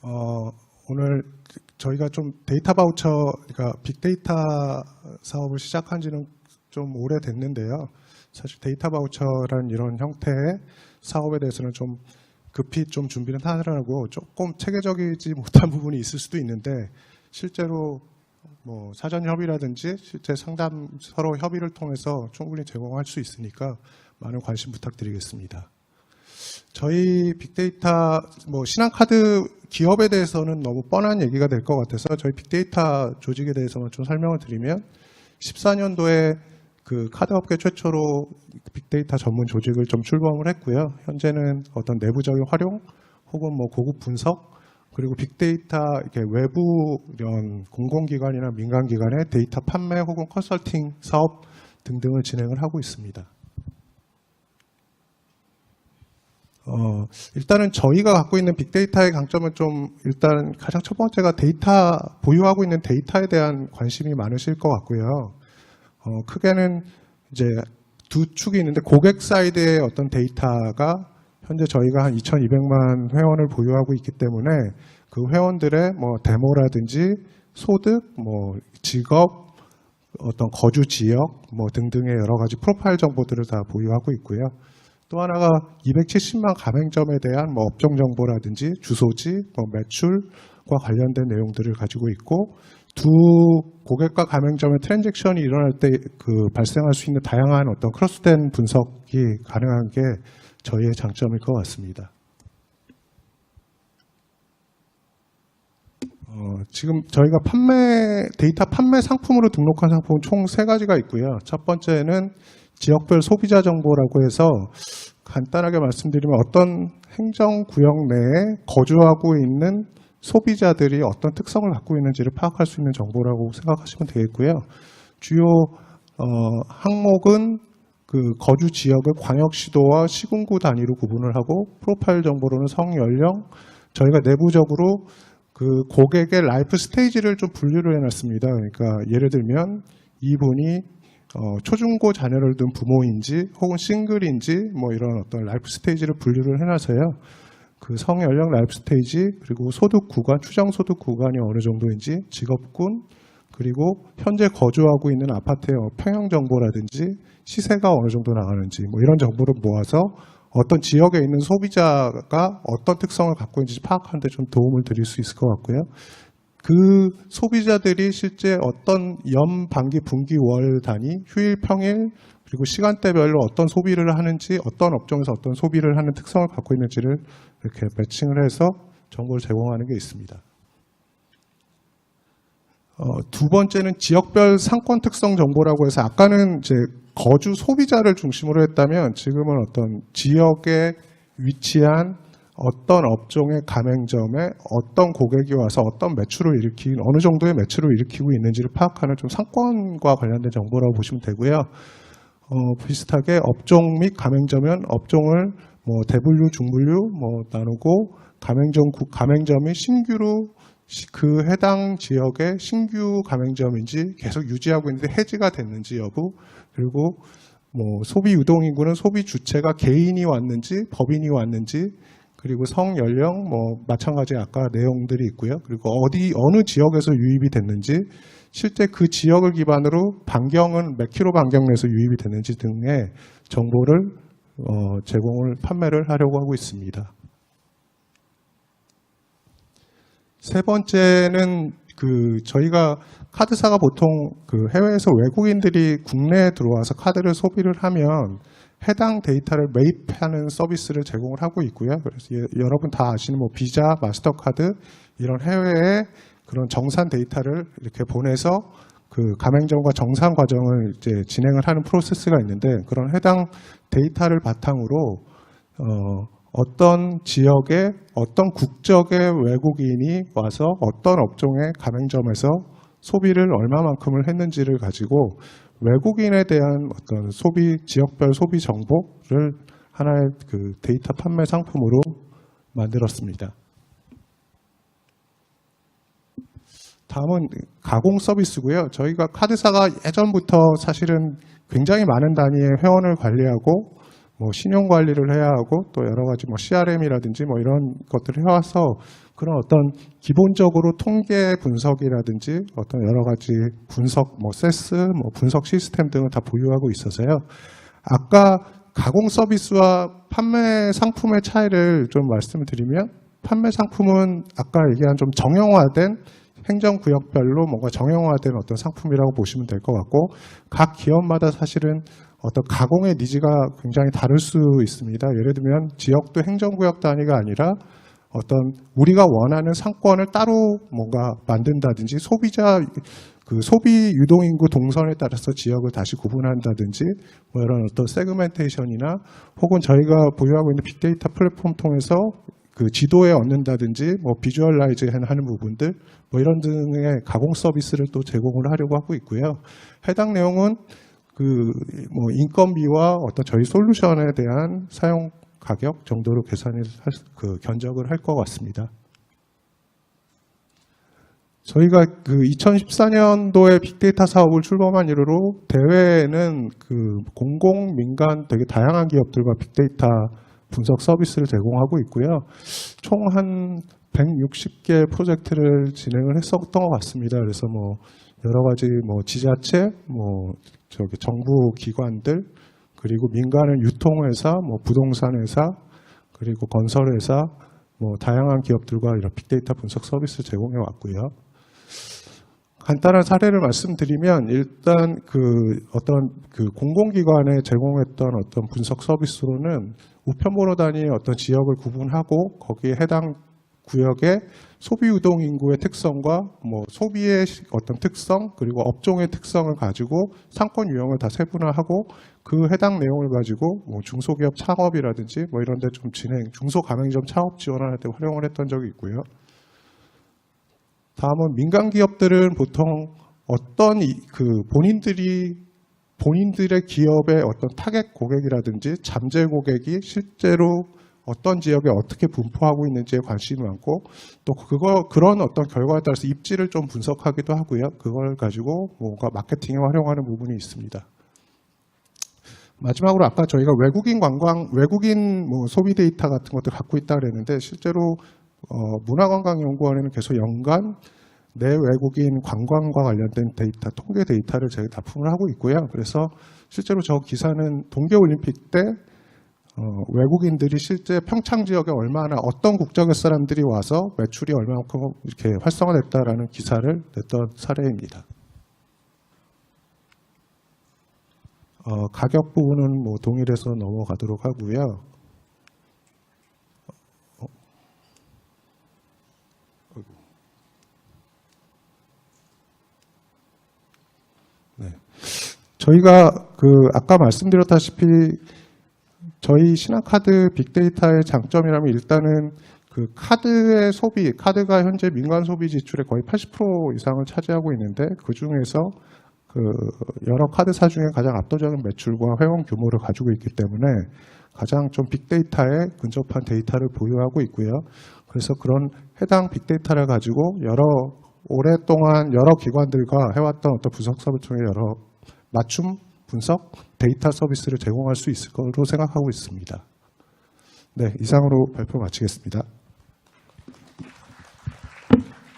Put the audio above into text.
오늘 저희가 좀 데이터 바우처, 그러니까 빅데이터 사업을 시작한 지는 좀 오래됐는데요. 사실 데이터 바우처라는 이런 형태의 사업에 대해서는 좀 급히 좀 준비를 하느라고 조금 체계적이지 못한 부분이 있을 수도 있는데, 실제로 뭐 사전 협의라든지 실제 상담 서로 협의를 통해서 충분히 제공할 수 있으니까 많은 관심 부탁드리겠습니다. 저희 빅데이터 신한카드 기업에 대해서는 너무 뻔한 얘기가 될 것 같아서 저희 빅데이터 조직에 대해서만 좀 설명을 드리면, 14년도에 그 카드업계 최초로 빅데이터 전문 조직을 좀 출범을 했고요. 현재는 어떤 내부적인 활용 혹은 뭐 고급 분석, 그리고 빅데이터 이렇게 외부 이런 공공기관이나 민간기관의 데이터 판매 혹은 컨설팅 사업 등등을 진행을 하고 있습니다. 일단은 저희가 갖고 있는 빅데이터의 강점은 일단 가장 첫 번째가 보유하고 있는 데이터에 대한 관심이 많으실 것 같고요. 크게는 이제 두 축이 있는데, 고객 사이드의 어떤 데이터가 현재 저희가 한 2,200만 회원을 보유하고 있기 때문에 그 회원들의 뭐 데모라든지 소득, 뭐 직업, 어떤 거주 지역 뭐 등등의 여러 가지 프로파일 정보들을 다 보유하고 있고요. 또 하나가 270만 가맹점에 대한 뭐 업종 정보라든지 주소지, 뭐 매출과 관련된 내용들을 가지고 있고, 두 고객과 가맹점의 트랜잭션이 일어날 때 발생할 수 있는 다양한 어떤 크로스된 분석이 가능한 게 저희의 장점일 것 같습니다. 지금 저희가 데이터 판매 상품으로 등록한 상품은 총 3가지가 있고요. 첫 번째는 지역별 소비자 정보라고 해서, 간단하게 말씀드리면 어떤 행정구역 내에 거주하고 있는 소비자들이 어떤 특성을 갖고 있는지를 파악할 수 있는 정보라고 생각하시면 되겠고요. 주요 항목은 그 거주 지역을 광역시도와 시군구 단위로 구분을 하고, 프로파일 정보로는 성, 연령, 저희가 내부적으로 그 고객의 라이프 스테이지를 좀 분류를 해놨습니다. 그러니까 예를 들면 이분이 초중고 자녀를 둔 부모인지 혹은 싱글인지 뭐 이런 어떤 라이프 스테이지를 분류를 해놔서요. 그 성, 연령, 라이프 스테이지, 그리고 소득 구간, 추정 소득 구간이 어느 정도인지, 직업군, 그리고 현재 거주하고 있는 아파트의 평형 정보라든지 시세가 어느 정도 나가는지 뭐 이런 정보를 모아서 어떤 지역에 있는 소비자가 어떤 특성을 갖고 있는지 파악하는 데 좀 도움을 드릴 수 있을 것 같고요. 그 소비자들이 실제 어떤 연, 반기, 분기, 월 단위, 휴일, 평일, 그리고 시간대별로 어떤 소비를 하는지, 어떤 업종에서 어떤 소비를 하는 특성을 갖고 있는지를 이렇게 매칭을 해서 정보를 제공하는 게 있습니다. 두 번째는 지역별 상권 특성 정보라고 해서, 아까는 이제 거주 소비자를 중심으로 했다면 지금은 어떤 지역에 위치한 어떤 업종의 가맹점에 어떤 고객이 와서 어떤 매출을 어느 정도의 매출을 일으키고 있는지를 파악하는 좀 상권과 관련된 정보라고 보시면 되고요. 비슷하게 업종 및 가맹점은 업종을 뭐 대분류, 중분류 뭐 나누고, 가맹점이 신규로 그 해당 지역의 신규 가맹점인지 계속 유지하고 있는데 해지가 됐는지 여부, 그리고 뭐 소비 유동인구는 소비 주체가 개인이 왔는지 법인이 왔는지, 그리고 성, 연령 뭐 마찬가지 아까 내용들이 있고요. 그리고 어느 지역에서 유입이 됐는지, 실제 그 지역을 기반으로 반경은 몇 킬로 반경 내에서 유입이 됐는지 등의 정보를 판매를 하려고 하고 있습니다. 세 번째는 저희가 카드사가 보통 해외에서 외국인들이 국내에 들어와서 카드를 소비를 하면 해당 데이터를 매입하는 서비스를 제공을 하고 있고요. 그래서 여러분 다 아시는 뭐 비자, 마스터카드 이런 해외의 그런 정산 데이터를 이렇게 보내서 그 가맹점과 정산 과정을 이제 진행을 하는 프로세스가 있는데, 그런 해당 데이터를 바탕으로 어떤 지역에 어떤 국적의 외국인이 와서 어떤 업종의 가맹점에서 소비를 얼마만큼을 했는지를 가지고 외국인에 대한 어떤 지역별 소비 정보를 하나의 그 데이터 판매 상품으로 만들었습니다. 다음은 가공 서비스고요. 저희가 카드사가 예전부터 사실은 굉장히 많은 단위의 회원을 관리하고 뭐 신용 관리를 해야 하고 또 여러 가지 뭐 CRM이라든지 뭐 이런 것들을 해와서 그런 어떤 기본적으로 통계 분석이라든지 어떤 여러 가지 분석, 뭐 세스, 뭐 분석 시스템 등을 다 보유하고 있어서요. 아까 가공 서비스와 판매 상품의 차이를 좀 말씀을 드리면, 판매 상품은 아까 얘기한 좀 정형화된 행정구역별로 뭔가 정형화된 어떤 상품이라고 보시면 될 것 같고, 각 기업마다 사실은 어떤 가공의 니즈가 굉장히 다를 수 있습니다. 예를 들면 지역도 행정구역 단위가 아니라 어떤 우리가 원하는 상권을 따로 뭔가 만든다든지, 소비자 그 소비 유동인구 동선에 따라서 지역을 다시 구분한다든지, 뭐 이런 어떤 세그멘테이션이나 혹은 저희가 보유하고 있는 빅데이터 플랫폼 통해서 그 지도에 얻는다든지 뭐 비주얼라이즈 하는 부분들 뭐 이런 등의 가공 서비스를 또 제공을 하려고 하고 있고요. 해당 내용은 그 뭐 인건비와 어떤 저희 솔루션에 대한 사용 가격 정도로 계산을 견적을 할 것 같습니다. 저희가 그 2014년도에 빅데이터 사업을 출범한 이후로 대외에는 그 공공, 민간 되게 다양한 기업들과 빅데이터 분석 서비스를 제공하고 있고요. 총 한 160개 프로젝트를 진행을 했었던 것 같습니다. 그래서 뭐 여러 가지 뭐 지자체, 뭐 저기 정부 기관들, 그리고 민간은 유통회사, 뭐 부동산 회사, 그리고 건설회사, 뭐 다양한 기업들과 이런 빅데이터 분석 서비스 제공해 왔고요. 간단한 사례를 말씀드리면, 일단 그 어떤 그 공공기관에 제공했던 어떤 분석 서비스로는 우편번호 단위의 어떤 지역을 구분하고 거기에 해당 구역의 소비 유동 인구의 특성과 뭐 소비의 어떤 특성, 그리고 업종의 특성을 가지고 상권 유형을 다 세분화하고 그 해당 내용을 가지고 뭐 중소기업 창업이라든지 뭐 이런 데 좀 중소가맹점 창업 지원할 때 활용을 했던 적이 있고요. 다음은 민간 기업들은 보통 어떤 본인들의 기업의 어떤 타겟 고객이라든지 잠재 고객이 실제로 어떤 지역에 어떻게 분포하고 있는지에 관심이 많고, 또 그런 어떤 결과에 따라서 입지를 좀 분석하기도 하고요. 그걸 가지고 뭔가 마케팅에 활용하는 부분이 있습니다. 마지막으로 아까 저희가 외국인 뭐 소비 데이터 같은 것들 갖고 있다 그랬는데, 실제로 문화관광연구원에는 계속 연간 내외국인 관광과 관련된 데이터, 통계 데이터를 저희 납품을 하고 있고요. 그래서 실제로 저 기사는 동계올림픽 때 외국인들이 실제 평창 지역에 얼마나 어떤 국적의 사람들이 와서 매출이 얼마만큼 이렇게 활성화됐다라는 기사를 냈던 사례입니다. 가격 부분은 뭐 동일해서 넘어가도록 하고요. 네. 저희가 아까 말씀드렸다시피 저희 신한카드 빅데이터의 장점이라면, 일단은 그 카드의 소비, 카드가 현재 민간 소비 지출의 거의 80% 이상을 차지하고 있는데, 그 중에서 그 여러 카드사 중에 가장 압도적인 매출과 회원 규모를 가지고 있기 때문에 가장 좀 빅데이터에 근접한 데이터를 보유하고 있고요. 그래서 그런 해당 빅데이터를 가지고 오랫동안 여러 기관들과 해왔던 어떤 분석 서비스 중에 여러 맞춤 분석 데이터 서비스를 제공할 수 있을 것으로 생각하고 있습니다. 네, 이상으로 발표 마치겠습니다.